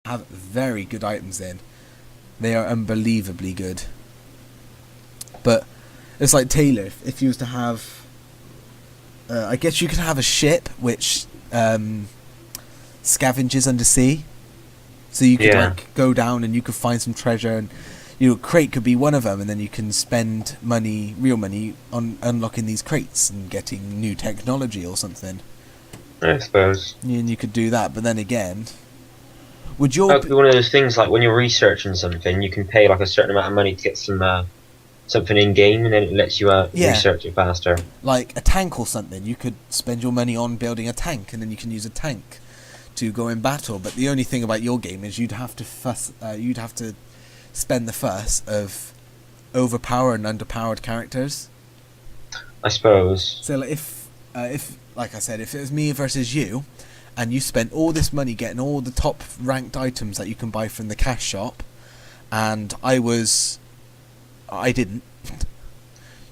have very good items in. They are unbelievably good. But it's like Taylor, if you was to have... I guess you could have a ship which scavenges undersea. So you could like go down and you could find some treasure, and crate could be one of them, and then you can spend money, real money, on unlocking these crates and getting new technology or something. I suppose. And you could do that, but then again, would your... That would be one of those things like when you're researching something, you can pay like a certain amount of money to get some something in game, and then it lets you research it faster. Like a tank or something, you could spend your money on building a tank, and then you can use a tank to go in battle. But the only thing about your game is you'd have to spend the fuss of overpowered and underpowered characters. I suppose. So like, if like I said, if it was me versus you, and you spent all this money getting all the top ranked items that you can buy from the cash shop, and I didn't,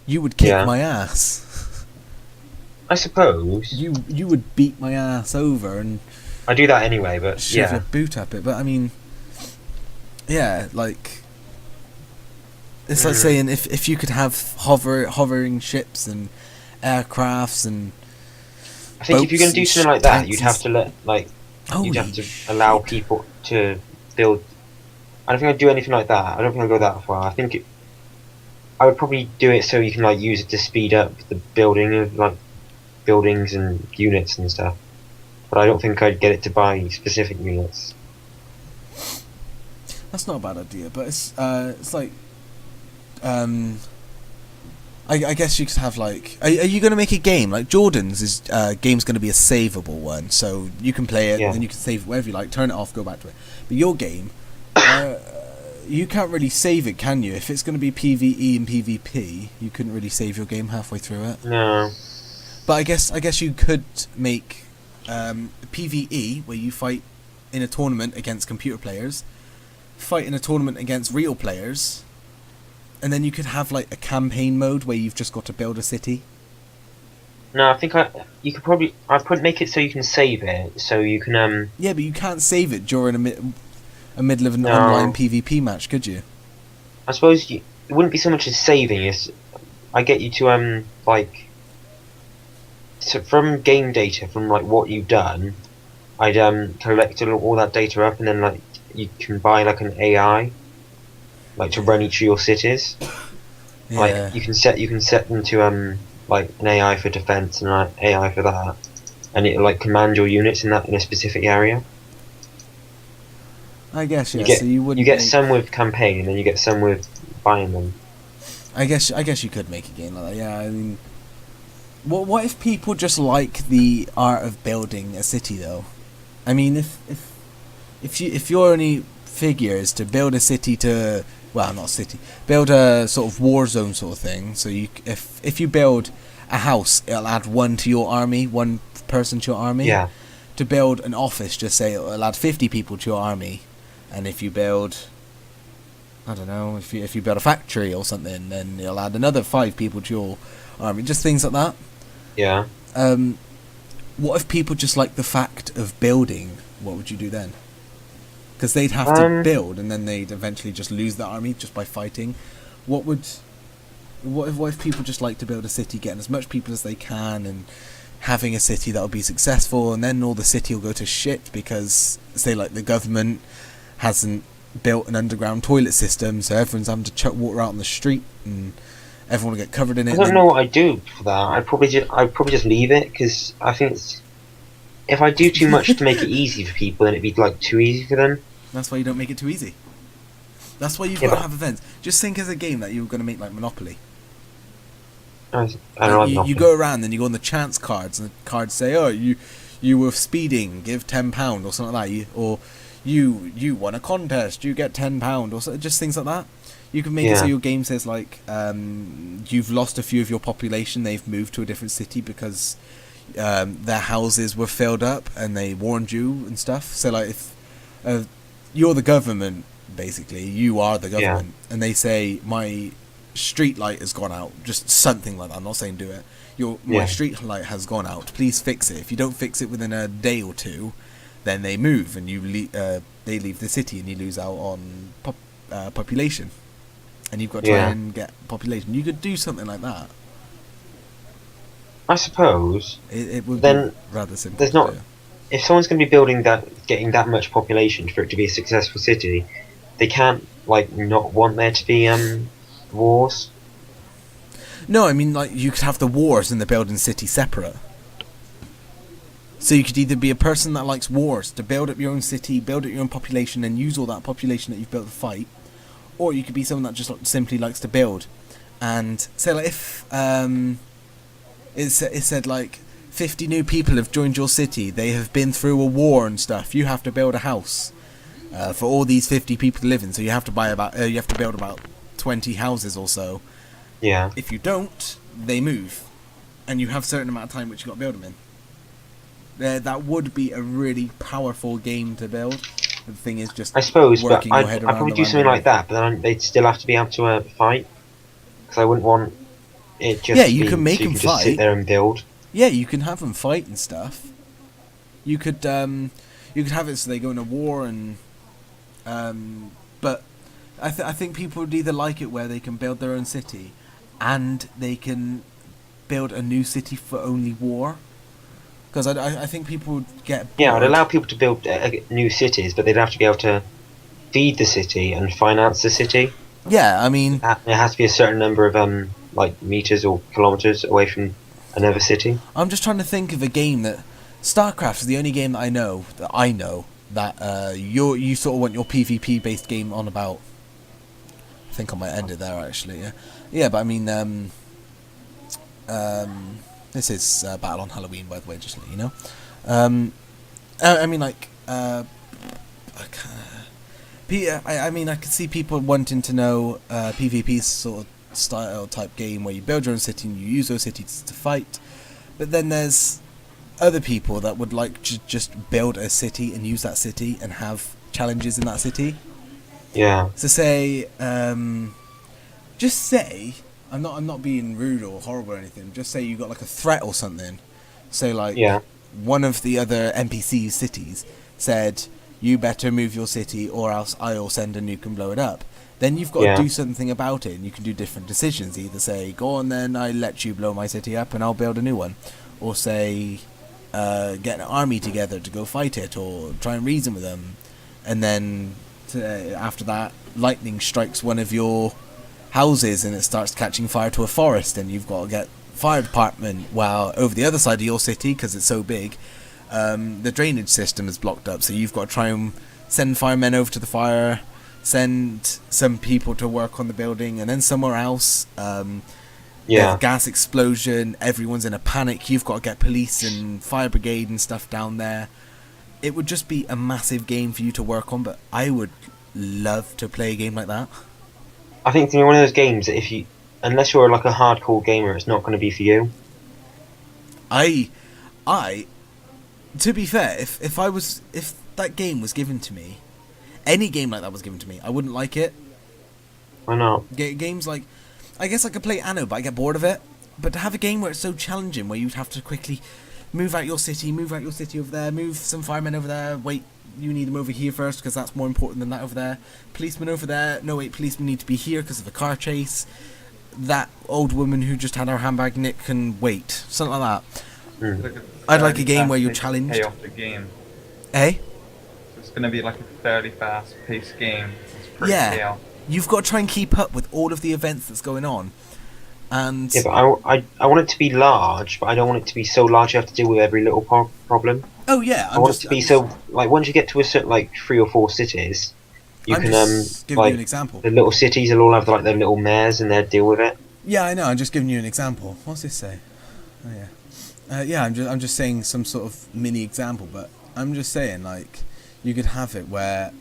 you would kick my ass. I suppose. You would beat my ass over and I do that anyway, but shove your boot up it. But I mean, yeah, like it's like saying if you could have hovering ships and aircrafts and I think if you're going to do something like that, you'd have to allow people to build. I don't think I'd do anything like that. I don't think I'd go that far. I would probably do it so you can like use it to speed up the building of like buildings and units and stuff. But I don't think I'd get it to buy specific units. That's not a bad idea, but it's like I guess you could have like... Are you going to make a game? Like Jordan's game's going to be a savable one, so you can play it and then you can save it wherever you like, turn it off, go back to it. But your game, you can't really save it, can you? If it's going to be PvE and PvP, you couldn't really save your game halfway through it. No. But I guess you could make PvE, where you fight in a tournament against computer players, fight in a tournament against real players, and then you could have like a campaign mode where you've just got to build a city. No, I think you could probably... I'd make it so you can save it, so you can... Yeah, but you can't save it during a middle of an online PvP match, could you? I suppose it wouldn't be so much as saving as... I get you to, like... So from game data, from like what you've done, I'd collect all that data up, and then like you can buy like an AI, like to run each of your cities. Yeah. Like you can set them to like an AI for defense and like AI for that, and it'll like command your units in a specific area. I guess yeah. You get some with campaign, and then you get some with buying them. I guess you could make a game like that. Yeah, I mean. What if people just like the art of building a city, though? I mean, if your only figure is to build a city to, well, not city, build a sort of war zone sort of thing. So if you build a house, it'll add one to your army, one person to your army. Yeah. To build an office, just say it'll add 50 people to your army, and if you build, I don't know, if you build a factory or something, then it'll add another 5 people to your army. Just things like that. Yeah. What if people just like the fact of building? What would you do then? Because they'd have to build, and then they'd eventually just lose the army just by fighting. What if people just like to build a city, getting as much people as they can, and having a city that'll be successful, and then all the city will go to shit because, say, like the government hasn't built an underground toilet system, so everyone's having to chuck water out on the street, and everyone will get covered in it. I don't know what I'd do for that. I'd probably just leave it, because I think if I do too much to make it easy for people, then it'd be like too easy for them. That's why you don't make it too easy. That's why you've got to have events. Just think as a game that you're going to make like Monopoly. I don't know. You go around, then you go on the chance cards, and the cards say, "Oh, you were speeding, give £10" or something like that. Or you won a contest, you get £10 or so, just things like that. You can make it so your game says like you've lost a few of your population, they've moved to a different city because their houses were filled up and they warned you and stuff. So like if you're the government, basically you are the government, and they say my street light has gone out, just something like that. I'm not saying do it. My street light has gone out, please fix it. If you don't fix it within a day or two, then they move and you they leave the city and you lose out on population, and you've got to try and get population. You could do something like that. I suppose It would then be rather simple. there's not. If someone's going to be getting that much population for it to be a successful city, they can't like not want there to be wars. No, I mean, like, you could have the wars and the building city separate. So you could either be a person that likes wars, to build up your own city, build up your own population, and use all that population that you've built to fight, or you could be someone that just simply likes to build. And say, like, if it said like 50 new people have joined your city, they have been through a war and stuff. You have to build a house for all these 50 people to live in. So you have to build about 20 houses or so. Yeah. If you don't, they move, and you have a certain amount of time which you got to build them in. That would be a really powerful game to build. The thing is, just I suppose, but working your head I'd around probably the do something random. like that. But then they'd still have to be able to fight, because I wouldn't want it just. Yeah, you be can make so you them can just sit fight. there and build. Yeah, you can have them fight and stuff. You could have it so they go in a war and, but I think people would either like it where they can build their own city, and they can build a new city for only war. Because I think people would get bored. Yeah, I'd allow people to build new cities, but they'd have to be able to feed the city and finance the city. Yeah, I mean, It has to be a certain number of like meters or kilometers away from another city. I'm just trying to think of a game that StarCraft is the only game that I know that you sort of want your PvP based game on about. I think I might end it there actually. Yeah, but I mean, this is Battle on Halloween, by the way, just to let you know. I mean, like, I mean, I could see people wanting to know PvP sort of style type game where you build your own city and you use those cities to fight. But then there's other people that would like to just build a city and use that city and have challenges in that city. Yeah. So say, just say, I'm not being rude or horrible or anything. Just say you got like a threat or something. So like, one of the other NPC cities said, "You better move your city, or else I'll send a nuke and blow it up." Then you've got to do something about it, and you can do different decisions. Either say, "Go on, then I let you blow my city up, and I'll build a new one," or say, "Get an army together to go fight it, or try and reason with them," and then after that, lightning strikes one of your houses and it starts catching fire to a forest, and you've got to get fire department. While over the other side of your city, because it's so big, the drainage system is blocked up, so you've got to try and send firemen over to the fire, send some people to work on the building, and then somewhere else, there's a gas explosion, everyone's in a panic, you've got to get police and fire brigade and stuff down there. It would just be a massive game for you to work on, but I would love to play a game like that. I think it's one of those games that unless you're like a hardcore gamer, it's not going to be for you. To be fair, if that game was given to me, any game like that was given to me, I wouldn't like it. Why not? Games like, I guess I could play Anno, but I get bored of it. But to have a game where it's so challenging, where you'd have to quickly move out your city over there, move some firemen over there, wait, you need them over here first because that's more important than that over there. Policemen over there, no wait, policemen need to be here because of a car chase. That old woman who just had her handbag nicked can wait, something like that. I'd like a game where you're challenged. Chaotic game. Eh? So it's going to be like a fairly fast-paced game. It's pretty chaotic. You've got to try and keep up with all of the events that's going on. And yeah, but I want it to be large, but I don't want it to be so large you have to deal with every little problem. Oh yeah, I want it to be so like once you get to a certain like 3 or 4 cities, you can give like you an example. The little cities will all have like their little mayors and they'll deal with it. Yeah, I know. I'm just giving you an example. What's this say? Oh yeah. I'm just saying some sort of mini example, but I'm just saying like you could have it where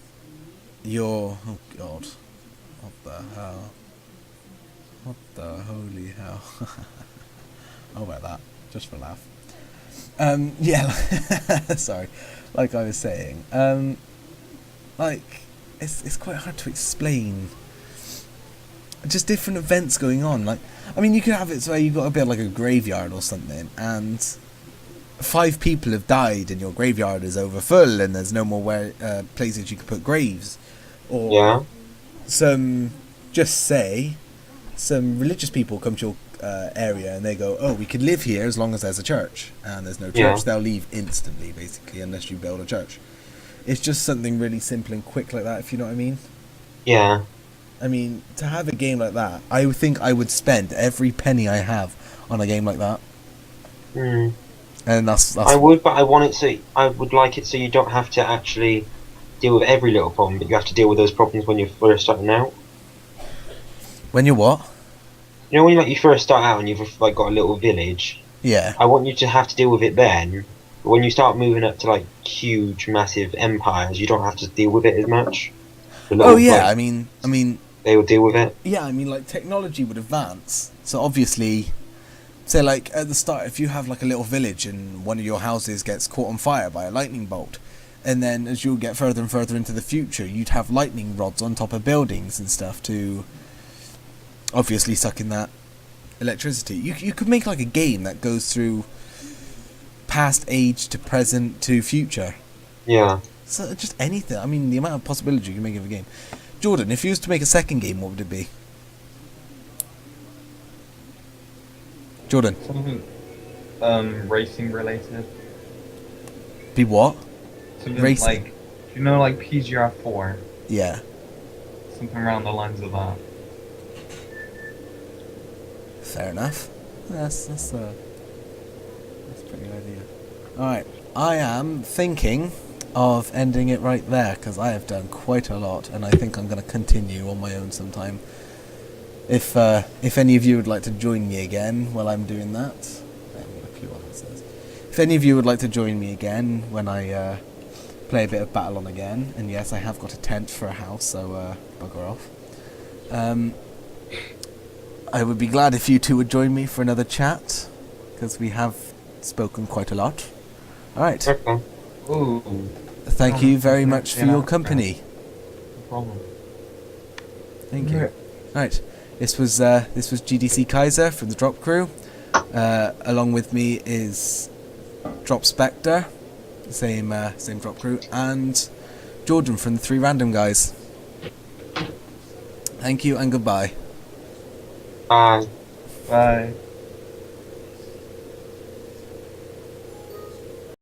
you're oh god, what the hell. What the holy hell? How about that? Just for a laugh. Sorry. Like I was saying, like it's quite hard to explain. Just different events going on. Like, I mean, you could have it so you got to build like a graveyard or something, and 5 people have died and your graveyard is overfull and there's no more places you can put graves, or Yeah. some religious people come to your area and they go, oh, we could live here as long as there's a church, and there's no church, Yeah. they'll leave instantly, basically, unless you build a church. It's just something really simple and quick like that, if you know what I mean. Yeah. I mean, to have a game like that, I would think I would spend every penny I have on a game like that. Hmm. And that's I would, but I would like it so you don't have to actually deal with every little problem, but you have to deal with those problems when you're first starting out. when you're what? You know, when you first start out and you've like got a little village, Yeah. I want you to have to deal with it then. But when you start moving up to like huge, massive empires, you don't have to deal with it as much. Oh yeah, like, I mean, they will deal with it. yeah, I mean, like, technology would advance. So obviously, say like at the start, if you have like a little village and one of your houses gets caught on fire by a lightning bolt, and then as you get further and further into the future, you'd have lightning rods on top of buildings and stuff to obviously suck in that electricity. You could make like a game that goes through past, age to present to future. Yeah. So just anything. I mean, the amount of possibilities you can make of a game. Jordan, if you was to make a second game, what would it be? Jordan, Something racing related. be what? Something Racing. like, you know, like PGR 4. Yeah. Something around the lines of that. Fair enough. That's a pretty good idea. Alright, I am thinking of ending it right there, because I have done quite a lot, and I think I'm going to continue on my own sometime. If any of you would like to join me again while I'm doing that, if any of you would like to join me again when I play a bit of Battle On again, and yes, I have got a tent for a house, so bugger off. I would be glad if you two would join me for another chat, because we have spoken quite a lot. Alright, Okay. Ooh. thank you very much for your company. No problem. Thank you. Right, this was GDC Kaiser from the DropCrew. Along with me is Spectre, same DropCrew, and Jordan from the 3 Random Guys. Thank you and goodbye. Bye. Bye.